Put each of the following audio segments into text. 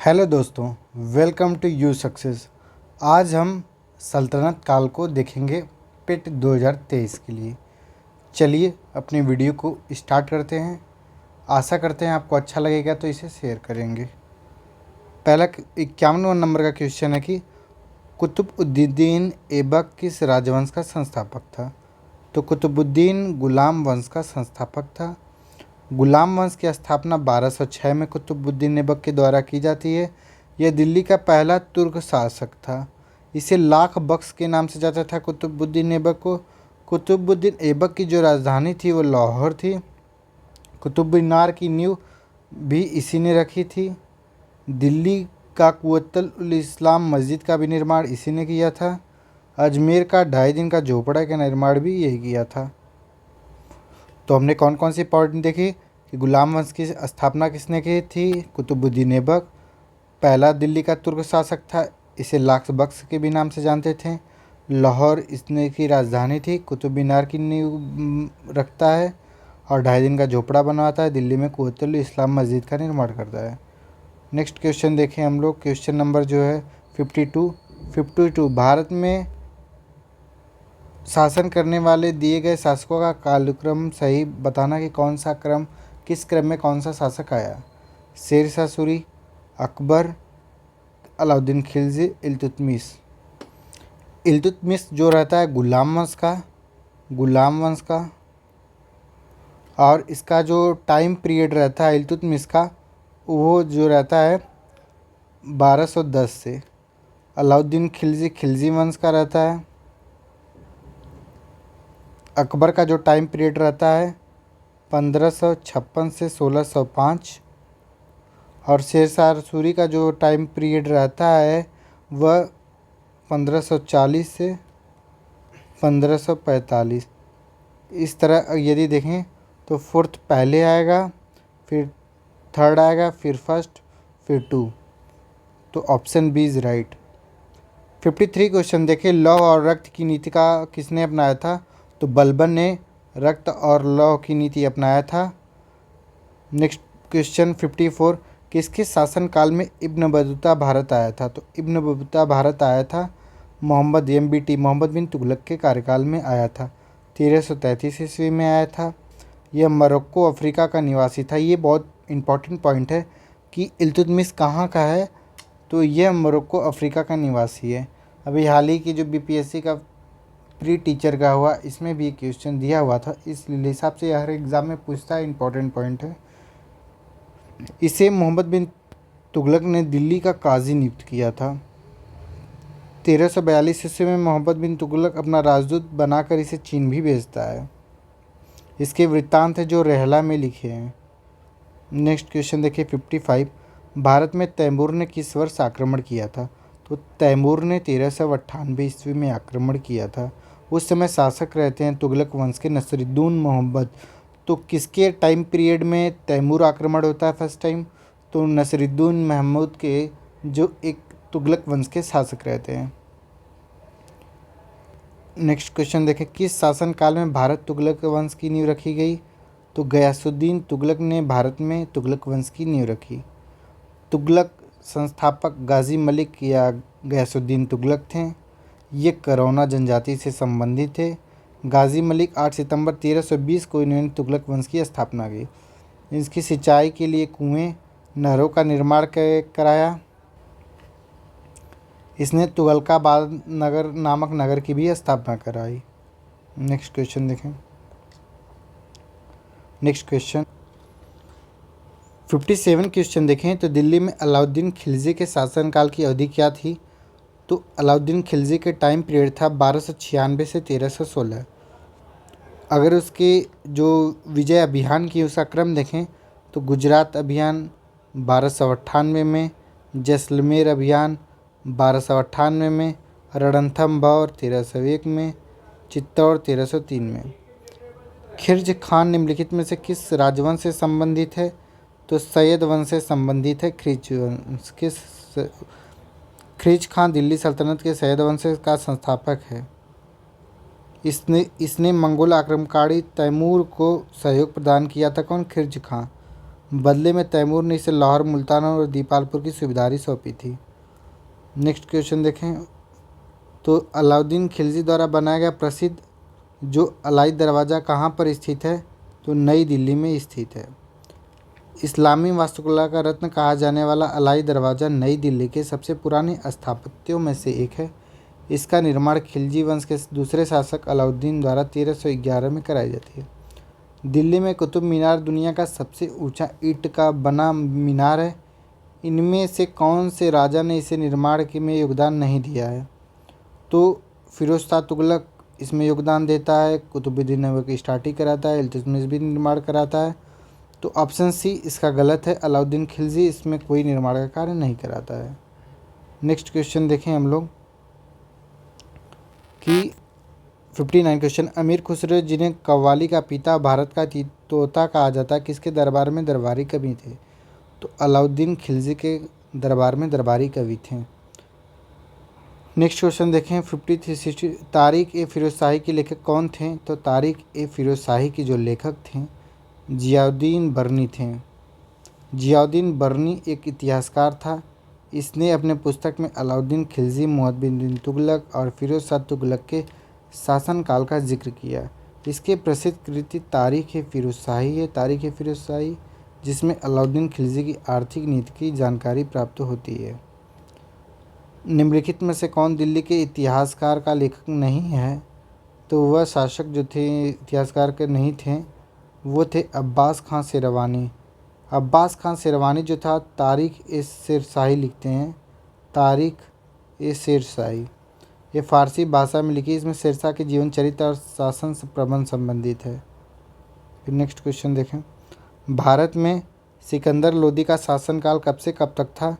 Hello दोस्तों, welcome to you success. आज हम सल्तनत काल को देखेंगे पिट 2023 के लिए। चलिए अपनी वीडियो को स्टार्ट करते हैं। आशा करते हैं आपको अच्छा लगेगा तो इसे शेयर करेंगे। पहला 51वां नंबर का क्वेश्चन है कि कुतुबुद्दीन ऐबक किस राजवंश का संस्थापक था। तो कुतुबुद्दीन गुलाम वंश का संस्थापक था। गुलाम वंश की स्थापना 1206 में कुतुबुद्दीन ऐबक के द्वारा की जाती है। यह दिल्ली का पहला तुर्क शासक था। इसे लाख बख्श के नाम से जाता था कुतुबुद्दीन ऐबक को। कुतुबुद्दीन ऐबक की जो राजधानी थी वो लाहौर थी। कुतुब मीनार की नींव भी इसी ने रखी थी। दिल्ली का कुव्वतुल इस्लाम मस्जिद का भी निर्माण इसी ने किया था। अजमेर का 2.5 दिन का झोपड़ा का निर्माण भी यही किया था। तो हमने कौन कौन सी पॉइंट देखी कि गुलाम वंश की स्थापना किसने की थी। कुतुबुद्दीन ऐबक पहला दिल्ली का तुर्क शासक था। इसे लाख बख्श के भी नाम से जानते थे। लाहौर इसने की राजधानी थी। कुतुब मीनार की नींव रखता है और 2.5 दिन का झोपड़ा बनवाता है। दिल्ली में कुव्वतुल इस्लाम मस्जिद का निर्माण करता है। नेक्स्ट क्वेश्चन देखें हम लोग। क्वेश्चन नंबर जो है 52 भारत में शासन करने वाले दिए गए शासकों का कालक्रम सही बताना कि कौन सा क्रम, किस क्रम में कौन सा शासक आया। शेरशाह सूरी, अकबर, अलाउद्दीन खिलजी, इल्तुतमिश। इल्तुतमिश जो रहता है गुलाम वंश का और इसका जो टाइम पीरियड रहता है इल्तुतमिश का वो जो रहता है 1210 से। अलाउद्दीन खिलजी खिलजी वंश का रहता है। अकबर का जो टाइम पीरियड रहता है 1556 से 1605 और शेरशाह सूरी का जो टाइम पीरियड रहता है वह 1540 से 1545। इस तरह यदि देखें तो फोर्थ पहले आएगा, फिर थर्ड आएगा, फिर फर्स्ट, फिर टू। तो option B is right. 53 question देखें। लौह और रक्त की नीति का किसने अपनाया था। तो बलबन ने रक्त और लौह की नीति अपनाया था। नेक्स्ट क्वेश्चन 54 किसके शासनकाल में इब्न बतूता भारत आया था। तो इब्न बतूता भारत आया था मोहम्मद बिन तुगलक के कार्यकाल में आया था। 1333 ईस्वी में आया था। यह मोरक्को अफ्रीका का निवासी था। ये बहुत इंपॉर्टेंट पॉइंट है कि इल्तुतमिश कहाँ का है। तो यह मोरक्को अफ्रीका का निवासी है। अभी हाल ही की जो बीपीएससी का प्री टीचर का हुआ इसमें भी क्वेश्चन दिया हुआ था, इस हिसाब से हर एग्ज़ाम में पूछता है, इंपॉर्टेंट पॉइंट है। इसे मोहम्मद बिन तुगलक ने दिल्ली का काजी नियुक्त किया था। 1342 ईस्वी में मोहम्मद बिन तुगलक अपना राजदूत बनाकर इसे चीन भी भेजता है। इसके वृत्तांत है जो रेहला में लिखे हैं। नेक्स्ट क्वेश्चन देखिए 55 भारत में तैमूर ने किस वर्ष आक्रमण किया था। तो तैमूर ने 1398 ईस्वी में आक्रमण किया था। उस समय शासक रहते हैं तुगलक वंश के नसरुद्दीन मोहम्मद। तो किसके टाइम पीरियड में तैमूर आक्रमण होता है फर्स्ट टाइम। तो नसरुद्दीन महमूद के जो एक तुगलक वंश के शासक रहते हैं। नेक्स्ट क्वेश्चन देखें किस शासनकाल में भारत तुगलक वंश की नींव रखी गई। तो गयासुद्दीन तुगलक ने भारत में तुगलक वंश की नींव रखी। तुगलक संस्थापक गाजी मलिक या गयासुद्दीन तुगलक थे। ये करौना जनजाति से संबंधित थे। गाजी मलिक 8 सितंबर 1320 को इन्होंने तुगलक वंश की स्थापना की। इसकी सिंचाई के लिए कुएं, नहरों का निर्माण कराया। इसने तुगलकाबाद नगर नामक नगर की भी स्थापना कराई। नेक्स्ट क्वेश्चन देखें। नेक्स्ट क्वेश्चन 57 क्वेश्चन देखें। तो दिल्ली में अलाउद्दीन खिलजी के शासनकाल की अवधि क्या थी। तो अलाउद्दीन खिलजी के टाइम पीरियड था 1296 से 1316। अगर उसके जो विजय अभियान की उसका क्रम देखें तो गुजरात अभियान 1298 में, जैसलमेर अभियान 1298 में, रणथंभौर 1301 में, चित्तौड़ 1303 में। खिर्ज खान निम्नलिखित में से किस राजवंश से संबंधित है। तो सैयद वंश से संबंधित है। खिर्ज खान दिल्ली सल्तनत के सैयद वंश का संस्थापक है। इसने मंगोल आक्रमणकारी तैमूर को सहयोग प्रदान किया था। कौन? खिर्ज खान। बदले में तैमूर ने इसे लाहौर, मुल्तान और दीपालपुर की सूबेदारी सौंपी थी। नेक्स्ट क्वेश्चन देखें तो अलाउद्दीन खिलजी द्वारा बनाया गया प्रसिद्ध जो अलाई दरवाज़ा कहाँ पर स्थित है, तो नई दिल्ली में स्थित है। इस्लामी वास्तुकला का रत्न कहा जाने वाला अलाई दरवाज़ा नई दिल्ली के सबसे पुराने स्थापत्यों में से एक है। इसका निर्माण खिलजी वंश के दूसरे शासक अलाउद्दीन द्वारा 1311 में कराई जाती है। दिल्ली में कुतुब मीनार दुनिया का सबसे ऊंचा ईंट का बना मीनार है। इनमें से कौन से राजा ने इसे निर्माण के में योगदान नहीं दिया है, तो फिरोज शाह तुगलक इसमें योगदान देता है, कुतुबुद्दीन ऐबक स्टार्टिंग कराता है, इल्तुतमिश भी निर्माण कराता है। तो ऑप्शन सी इसका गलत है, अलाउद्दीन खिलजी इसमें कोई निर्माण का कार्य नहीं कराता है। नेक्स्ट क्वेश्चन देखें हम लोग कि 59 क्वेश्चन, अमीर खुसरो जिन्हें कव्वाली का पिता भारत का तोता कहा जाता है किसके दरबार में दरबारी कवि थे, तो अलाउद्दीन खिलजी के दरबार में दरबारी कवि थे। नेक्स्ट क्वेश्चन देखें 53-60, तारिक ए फिरोज शाही के लेखक कौन थे, तो तारिक ए फिरोज शाही के जो लेखक थे जियाउद्दीन बर्नी थे। जियाउद्दीन बर्नी एक इतिहासकार था। इसने अपने पुस्तक में अलाउद्दीन खिलजी, मुहम्मद बिन तुगलक और फिरोज शाह तुगलक के शासनकाल का जिक्र किया। इसके प्रसिद्ध कृति तारीख ए फिरोज शाही है, तारीख ए फिरोज शाही, जिसमें अलाउद्दीन खिलजी की आर्थिक नीति की जानकारी प्राप्त होती है। निम्नलिखित में से कौन दिल्ली के इतिहासकार का लेखक नहीं है, तो वह शासक जो थे इतिहासकार के नहीं थे वो थे अब्बास खां शेरवानी। अब्बास खां शेरवानी जो था तारीख ए शेरशाही लिखते हैं, तारीख ए शेरशाही। ये फ़ारसी भाषा में लिखी, इसमें शेरशाह के जीवन चरित्र और शासन प्रबंध संबंधित है। फिर नेक्स्ट क्वेश्चन देखें, भारत में सिकंदर लोदी का शासनकाल कब से कब तक था,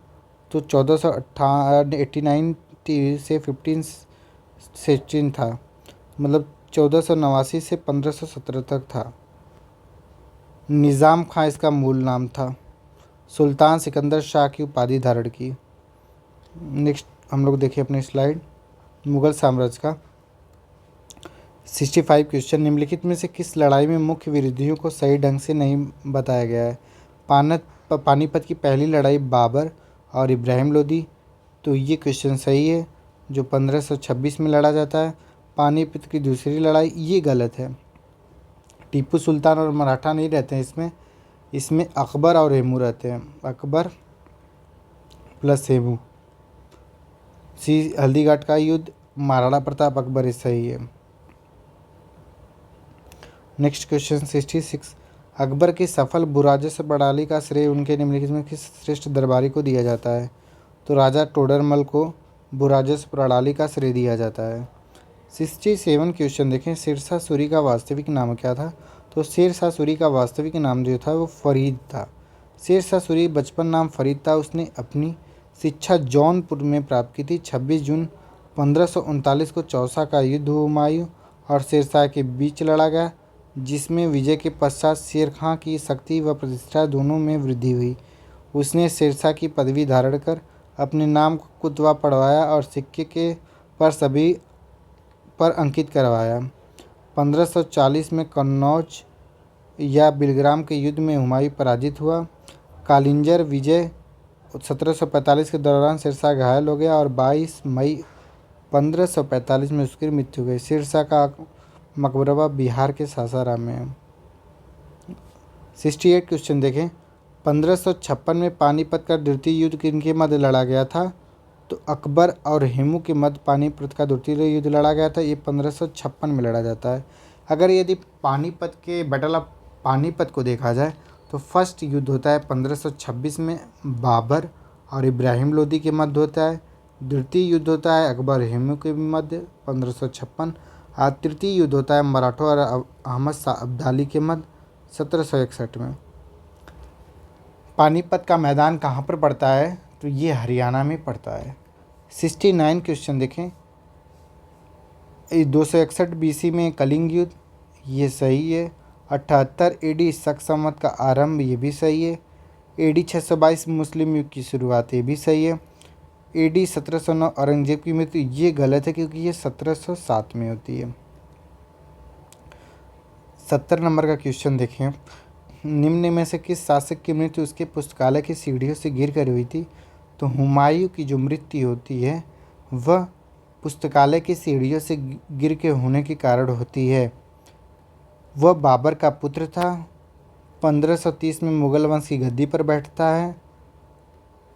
तो 1489 से 1516 था, मतलब 1489 से 1517 तक था। निज़ाम खां इसका मूल नाम था। सुल्तान सिकंदर शाह की उपाधि धारण की। नेक्स्ट हम लोग देखें अपने स्लाइड, मुग़ल साम्राज्य का 65 क्वेश्चन, निम्नलिखित में से किस लड़ाई में मुख्य विरोधियों को सही ढंग से नहीं बताया गया है। पानीपत की पहली लड़ाई बाबर और इब्राहिम लोदी, तो ये क्वेश्चन सही है, जो 1526 में लड़ा जाता है। पानीपत की दूसरी लड़ाई ये गलत है, टीपू सुल्तान और मराठा नहीं रहते हैं इसमें अकबर और हेमू रहते हैं, अकबर प्लस हेमू। सी हल्दीघाट का युद्ध महाराणा प्रताप अकबर सही है। नेक्स्ट क्वेश्चन 66, अकबर की सफल भूराजस्व प्रणाली का श्रेय उनके निम्नलिखित में किस श्रेष्ठ दरबारी को दिया जाता है, तो राजा टोडरमल को भूराजस्व प्रणाली का श्रेय दिया जाता है। 67 क्वेश्चन देखें, शेरशाह सूरी का वास्तविक नाम क्या था, तो शेरशाह सूरी का वास्तविक नाम जो था वो फरीद था। शेरशाह सूरी बचपन नाम फरीद था। उसने अपनी शिक्षा जौनपुर में प्राप्त की थी। 26 जून 1539 को चौसा का युद्ध हुमायूं और शेरशाह के बीच लड़ा गया, जिसमें विजय के पश्चात शेर खां की शक्ति व प्रतिष्ठा दोनों में वृद्धि हुई। उसने शेरशाह की पदवी धारण कर अपने नाम को कुतवा पढ़वाया और सिक्के के पर सभी पर अंकित करवाया। 1540 में कन्नौज या बिलग्राम के युद्ध में हुमायूं पराजित हुआ। कालिंजर विजय 1745 के दौरान शेरशाह घायल हो गया और 22 मई 1545 में उसकी मृत्यु हो गई। शेरशाह का मकबरा बिहार के सासाराम में है। 68 क्वेश्चन देखें, 1556 में पानीपत का द्वितीय युद्ध किनके मध्य लड़ा गया था, तो अकबर और हेमू के मध्य पानीपत का द्वितीय युद्ध लड़ा गया था। ये 1556 में लड़ा जाता है। अगर यदि पानीपत के बैटल ऑफ पानीपत को देखा जाए तो फर्स्ट युद्ध होता है 1526 में बाबर और इब्राहिम लोदी के मध्य होता है। द्वितीय युद्ध होता है अकबर हेमू के मध्य 1556। और तृतीय युद्ध होता है मराठों और अहमद शाह अब्दाली के मध्य 1761 में। पानीपत का मैदान कहाँ पर पड़ता है, तो ये हरियाणा में पड़ता है। 69 क्वेश्चन देखें, 261 BC में कलिंग युद्ध, ये सही है। 78 AD शक संवत का आरंभ, ये भी सही है। AD 622 मुस्लिम युग की शुरुआत, ये भी सही है। AD 1709 औरंगजेब की मृत्यु, ये गलत है क्योंकि ये 1707 में होती है। 70 नंबर का क्वेश्चन देखें, निम्न में से किस शासक की मृत्यु उसके पुस्तकालय की सीढ़ियों से गिर कर हुई थी? तो हुमायूं की जो मृत्यु होती है वह पुस्तकालय की सीढ़ियों से गिर के होने के कारण होती है। वह बाबर का पुत्र था। 1530 में मुगल वंश की गद्दी पर बैठता है।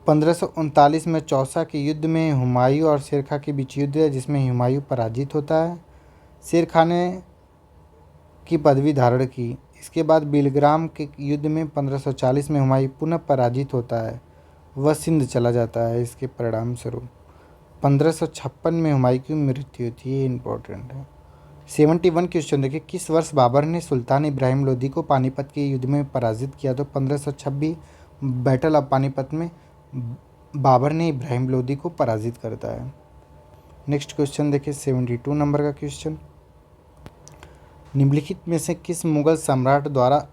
1539 में चौसा के युद्ध में हुमायूं और शेर खां के बीच युद्ध है जिसमें हुमायूं पराजित होता है। शेर खां ने की पदवी धारण की। इसके बाद बिलग्राम के युद्ध में 1540 में हुमायूं पुनः पराजित होता है, वह सिंध चला जाता है। इसके परिणाम स्वरूप 1556 में हुमायूं की मृत्यु होती है। ये इंपॉर्टेंट है। 71 क्वेश्चन देखिए, किस वर्ष बाबर ने सुल्तान इब्राहिम लोदी को पानीपत के युद्ध में पराजित किया? तो 1526 बैटल ऑफ पानीपत में बाबर ने इब्राहिम लोदी को पराजित करता है। नेक्स्ट क्वेश्चन देखिए 72 नंबर का क्वेश्चन, निम्नलिखित में से किस मुगल सम्राट द्वारा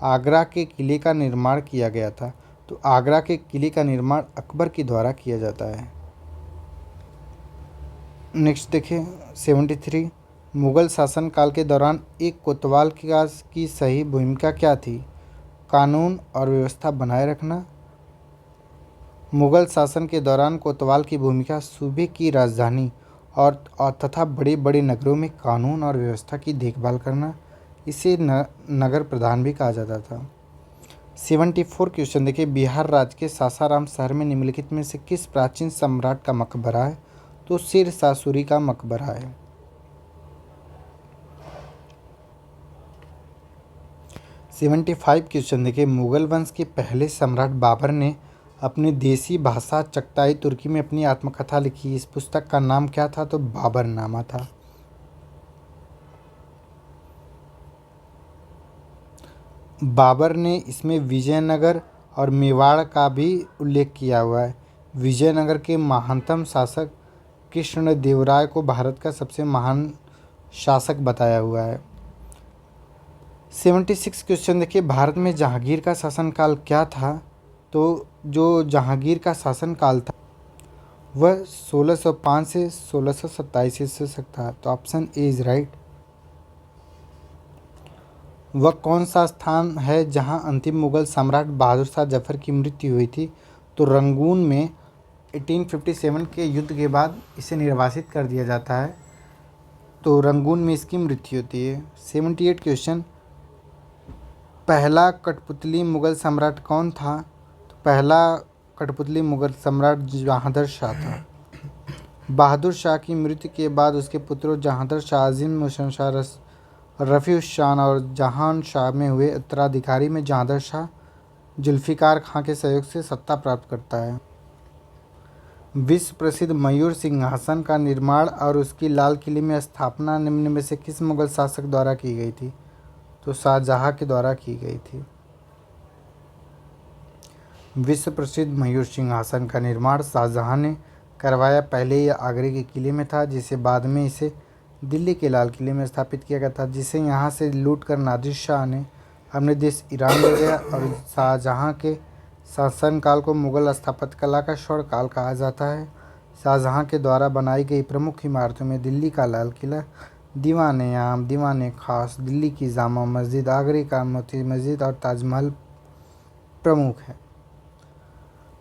आगरा के किले का निर्माण किया गया था? तो आगरा के किले का निर्माण अकबर के द्वारा किया जाता है। नेक्स्ट देखिए 73, मुगल शासनकाल के दौरान एक कोतवाल की सही भूमिका क्या थी? कानून और व्यवस्था बनाए रखना। मुगल शासन के दौरान कोतवाल की भूमिका सूबे की राजधानी और तथा बड़े बड़े नगरों में कानून और व्यवस्था की देखभाल करना, इसे नगर प्रधान भी कहा जाता था। 74 क्वेश्चन देखिए, बिहार राज्य के सासाराम शहर में निम्नलिखित में से किस प्राचीन सम्राट का मकबरा है? तो शेर शाह सूरी का मकबरा है। 75 क्वेश्चन देखिए, मुगल वंश के पहले सम्राट बाबर ने अपनी देसी भाषा चगताई तुर्की में अपनी आत्मकथा लिखी। इस पुस्तक का नाम क्या था? तो बाबरनामा था। बाबर ने इसमें विजयनगर और मेवाड़ का भी उल्लेख किया हुआ है। विजयनगर के महानतम शासक कृष्णदेवराय को भारत का सबसे महान शासक बताया हुआ है। 76 क्वेश्चन देखिए, भारत में जहांगीर का शासनकाल क्या था? तो जो जहांगीर का शासनकाल था वह 1605 से 1627 ईस्वी तक था। तो ऑप्शन ए इज राइट। वह कौन सा स्थान है जहां अंतिम मुगल सम्राट बहादुर शाह जफर की मृत्यु हुई थी? तो रंगून में 1857 के युद्ध के बाद इसे निर्वासित कर दिया जाता है, तो रंगून में इसकी मृत्यु होती है। 78 क्वेश्चन, पहला कठपुतली मुगल सम्राट कौन था? तो पहला कठपुतली मुगल सम्राट जहांदर शाह था। बहादुर शाह की मृत्यु के बाद उसके पुत्रों जहांदर शाह, अजीम हुसैन शाह, रफ़ी उस शान और जहान शाह में हुए उत्तराधिकारी में जहांदर शाह जुल्फ़िकार खां के सहयोग से सत्ता प्राप्त करता है। विश्व प्रसिद्ध मयूर सिंहासन का निर्माण और उसकी लाल किले में स्थापना निम्न में से किस मुगल शासक द्वारा की गई थी? तो शाहजहां के द्वारा की गई थी। विश्व प्रसिद्ध मयूर सिंहासन का निर्माण शाहजहां ने करवाया। पहले यह आगरे के किले में था, जिसे बाद में इसे दिल्ली के लाल किले में स्थापित किया गया था, जिसे यहाँ से लूट कर नादिर शाह ने अपने देश ईरान ले गया। और शाहजहां के शासनकाल को मुगल स्थापत्य कला का स्वर्ण काल कहा जाता है। शाहजहां के द्वारा बनाई गई प्रमुख इमारतों में दिल्ली का लाल किला, दीवान-ए आम, दीवान-ए खास, दिल्ली की जामा मस्जिद, आगरे का मोती मस्जिद और ताजमहल प्रमुख है।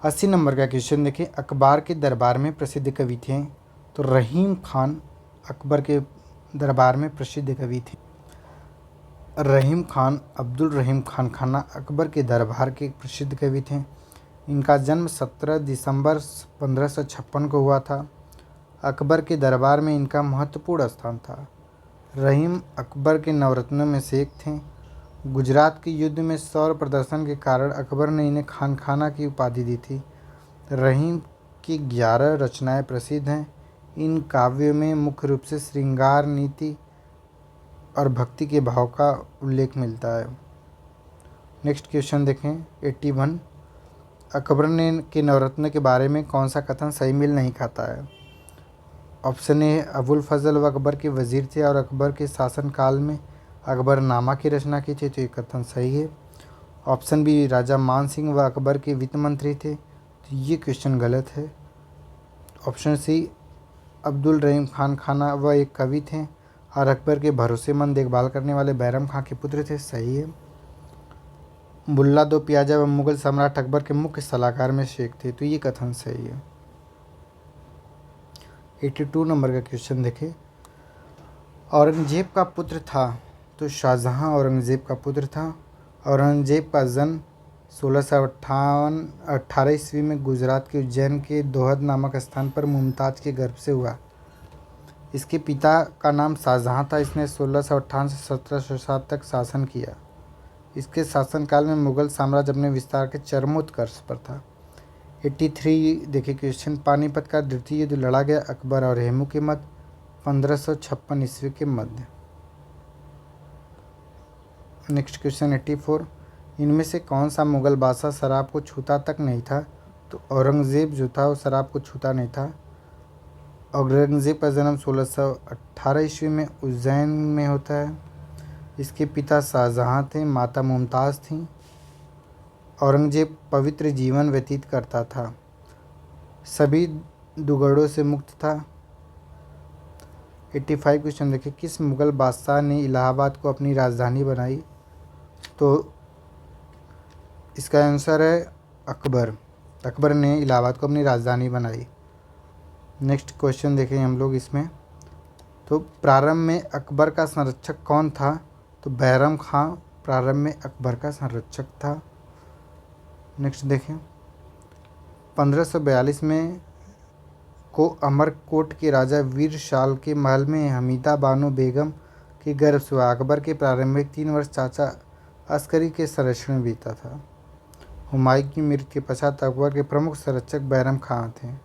80 नंबर का क्वेश्चन देखिए, अकबर के दरबार में प्रसिद्ध कवि थे? तो रहीम खान अकबर के दरबार में प्रसिद्ध कवि थे। रहीम खान अब्दुल रहीम खान खाना अकबर के दरबार के प्रसिद्ध कवि थे। इनका जन्म 17 दिसंबर 1556 को हुआ था। अकबर के दरबार में इनका महत्वपूर्ण स्थान था। रहीम अकबर के नवरत्नों में से एक थे। गुजरात के युद्ध में शौर्य प्रदर्शन के कारण अकबर ने इन्हें खान खाना की उपाधि दी थी। रहीम की 11 रचनाएं प्रसिद्ध हैं। इन काव्यों में मुख्य रूप से श्रृंगार, नीति और भक्ति के भाव का उल्लेख मिलता है। नेक्स्ट क्वेश्चन देखें 81, अकबर ने के नवरत्न के बारे में कौन सा कथन सही मेल नहीं खाता है? ऑप्शन ए, अबुल फजल व अकबर के वजीर थे और अकबर के शासनकाल में अकबरनामा की रचना की थी, तो ये कथन सही है। ऑप्शन बी, राजा मान सिंह व अकबर के वित्त मंत्री थे, तो ये क्वेश्चन गलत है। ऑप्शन सी, अब्दुल रहीम खान खाना वह एक कवि थे और अकबर के भरोसेमंद देखभाल करने वाले बैरम खां के पुत्र थे, सही है। मुल्ला दो प्याजा व मुगल सम्राट अकबर के मुख्य सलाहकार में से एक थे। तो ये कथन सही है। 82 नंबर का क्वेश्चन देखें। औरंगजेब का पुत्र था। तो शाहजहां औरंगजेब का पुत्र था। औरंगजेब का जन्म 18 ईस्वी में गुजरात के उज्जैन के दोहद नामक स्थान पर मुमताज़ के गर्भ से हुआ। इसके पिता का नाम शाहजहां था। इसने 1658 से 1707 तक शासन किया। इसके शासनकाल में मुगल साम्राज्य अपने विस्तार के चरमोत्कर्ष पर था। 83 देखिए क्वेश्चन। पानीपत का द्वितीय युद्ध लड़ा गया अकबर और हेमू के मध्य 1556 ईस्वी के मध्य। Next question 84। इनमें से कौन सा मुगल बादशाह शराब को छूता तक नहीं था। तो औरंगजेब जो था वो शराब को छूता नहीं था। औरंगजेब का जन्म 1618 ईस्वी में उज्जैन में होता है। इसके पिता शाहजहां थे, माता मुमताज़ थीं। औरंगजेब पवित्र जीवन व्यतीत करता था, सभी दुगड़ों से मुक्त था। 85 क्वेश्चन देखिए। किस मुगल बादशाह ने इलाहाबाद को अपनी राजधानी बनाई। तो इसका आंसर है अकबर। अकबर ने इलाहाबाद को अपनी राजधानी बनाई। नेक्स्ट क्वेश्चन देखें हम लोग इसमें। तो प्रारंभ में अकबर का संरक्षक कौन था। तो बैरम खां प्रारंभ में अकबर का संरक्षक था। नेक्स्ट देखें। 1542 में को अमरकोट के राजा वीर शाल के महल में हमीदा बानो बेगम के गर्भ से हुआ। अकबर के प्रारंभिक 3 वर्ष चाचा अस्करी के संरक्षण में बीता था। हुमायूं की मृत्यु के पश्चात अकबर के प्रमुख संरक्षक बैरम खां थे,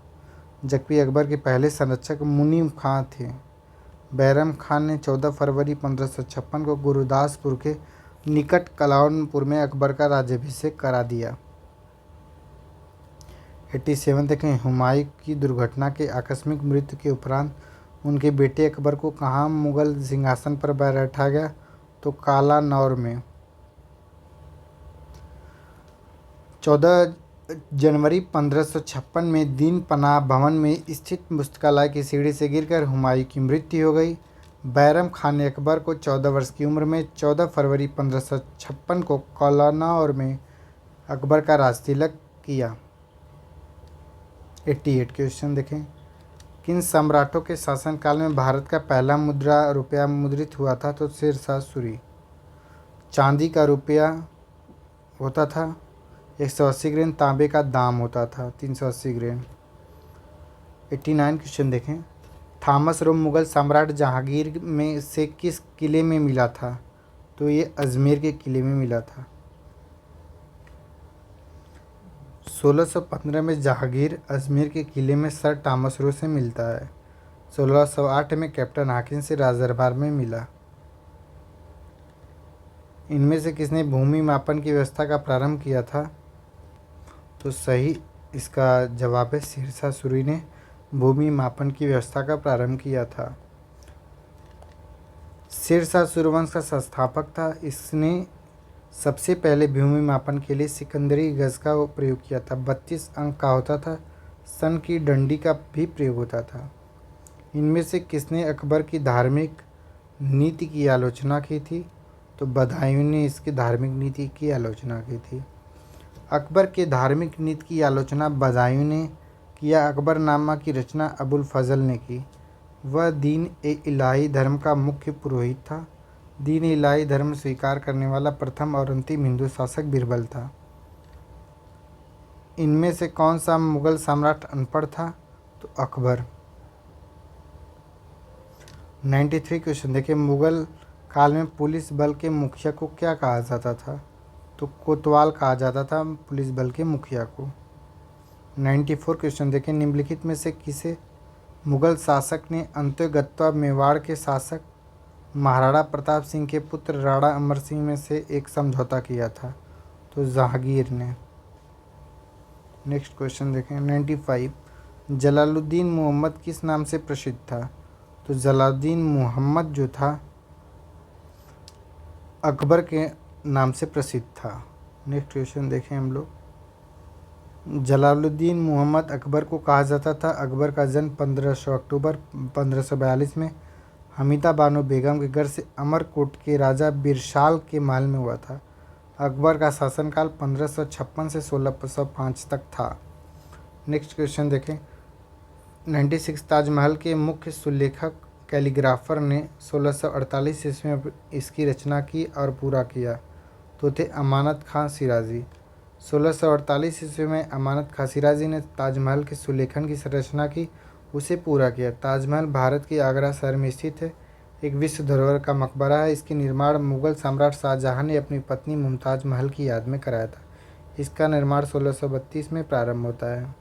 जबकि अकबर के पहले संरक्षक मुनीम खां थे। बैरम खान ने 14 फरवरी 1556 को गुरुदासपुर के निकट कलाउनपुर में अकबर का राज्याभिषेक करा दिया। 87 देखें। हुमायूं की दुर्घटना के आकस्मिक मृत्यु के उपरांत उनके बेटे अकबर को कहाँ मुगल सिंहासन पर बैठाया गया। तो कालानौर में। 14 जनवरी 1556 में दीन पनाह भवन में स्थित पुस्तकालय की सीढ़ी से गिरकर हुमायूं की मृत्यु हो गई। बैरम खान ने अकबर को 14 वर्ष की उम्र में 14 फरवरी 1556 को कालानौर में अकबर का राजतिलक किया। 88 क्वेश्चन देखें। किन सम्राटों के शासनकाल में भारत का पहला रुपया मुद्रित हुआ था। तो शेरशाह सूरी। चांदी का रुपया होता था 180 ग्रेन, तांबे का दाम होता था 380 ग्रेन। 89 क्वेश्चन देखें। थॉमस रोम मुगल सम्राट जहांगीर में से किस किले में मिला था। तो ये अजमेर के किले में मिला था। 1615 में जहांगीर अजमेर के किले में सर थॉमस रो से मिलता है। 1608 में कैप्टन हाकिम से राजदरबार में मिला। इनमें से किसने भूमि मापन की व्यवस्था का प्रारंभ किया था। तो सही इसका जवाब है शेरशाह सूरी ने भूमि मापन की व्यवस्था का प्रारंभ किया था। शेरशाह सूर्यवंश का संस्थापक था। इसने सबसे पहले भूमि मापन के लिए सिकंदरी गज का प्रयोग किया था। 32 अंक का होता था। सन की डंडी का भी प्रयोग होता था। इनमें से किसने अकबर की धार्मिक नीति की आलोचना की थी। तो बदायूं ने इसकी धार्मिक नीति की आलोचना की थी। अकबर के धार्मिक नीति की आलोचना बदायूं ने किया। अकबरनामा की रचना अबुल फजल ने की। वह दीन ए इलाही धर्म का मुख्य पुरोहित था। दीन ए इलाही धर्म स्वीकार करने वाला प्रथम और अंतिम हिंदू शासक बीरबल था। इनमें से कौन सा मुगल सम्राट अनपढ़ था। तो अकबर। 93 क्वेश्चन देखिए। मुगल काल में पुलिस बल के मुखिया को क्या कहा जाता था। तो कोतवाल कहा जाता था पुलिस बल के मुखिया को। 94 क्वेश्चन देखें। निम्नलिखित में से किसे मुगल शासक ने अंतोगत्वा मेवाड़ के शासक महाराणा प्रताप सिंह के पुत्र राणा अमर सिंह में से एक समझौता किया था। तो जहांगीर ने। नेक्स्ट क्वेश्चन देखें। 95 जलालुद्दीन मोहम्मद किस नाम से प्रसिद्ध था। तो जलालुद्दीन मोहम्मद जो था अकबर के नाम से प्रसिद्ध था। नेक्स्ट क्वेश्चन देखें हम लोग। जलालुद्दीन मोहम्मद अकबर को कहा जाता था। अकबर का जन्म 1500 अक्टूबर 1542 में हमीदा बानो बेगम के घर से अमरकोट के राजा बिरशाल के महल में हुआ था। अकबर का शासनकाल 1556 से 1605 तक था। नेक्स्ट क्वेश्चन देखें। 96 ताजमहल के मुख्य सुलेखक कैलीग्राफर ने 1648 ईस्वी में इसकी रचना की और पूरा किया तो थे अमानत खां सिराजी। 1648 ईस्वी में अमानत खां सिराजी ने ताजमहल के सुलेखन की रचना की, उसे पूरा किया। ताजमहल भारत के आगरा शहर में स्थित है, एक विश्व धरोहर का मकबरा है। इसकी निर्माण मुगल सम्राट शाहजहां ने अपनी पत्नी मुमताज महल की याद में कराया था। इसका निर्माण 1632 में प्रारंभ होता है।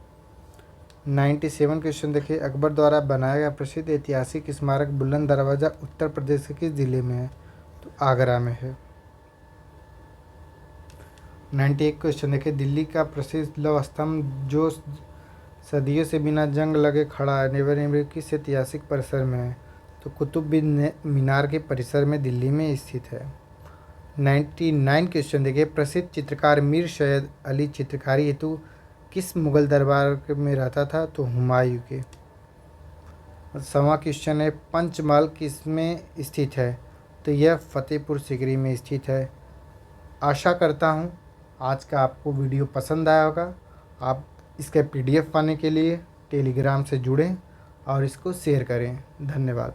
97 क्वेश्चन देखिए। अकबर द्वारा बनाया गया प्रसिद्ध ऐतिहासिक स्मारक बुलंद दरवाज़ा उत्तर प्रदेश के किस जिले में है? तो आगरा में है। 98 क्वेश्चन देखिए। दिल्ली का प्रसिद्ध लौह स्तंभ जो सदियों से बिना जंग लगे खड़ा है, नेवर किस ऐतिहासिक परिसर में है? तो कुतुब मीनार के परिसर में दिल्ली में स्थित है। 99 क्वेश्चन देखिए। प्रसिद्ध चित्रकार मीर सैयद अली चित्रकारी हेतु किस मुगल दरबार में रहता था? तो हुमायूं के। 100वां क्वेश्चन है। पंचमहल किस में स्थित है? तो यह फतेहपुर सीकरी में स्थित है। आशा करता हूँ आज का आपको वीडियो पसंद आया होगा। आप इसका PDF पाने के लिए टेलीग्राम से जुड़ें और इसको शेयर करें। धन्यवाद।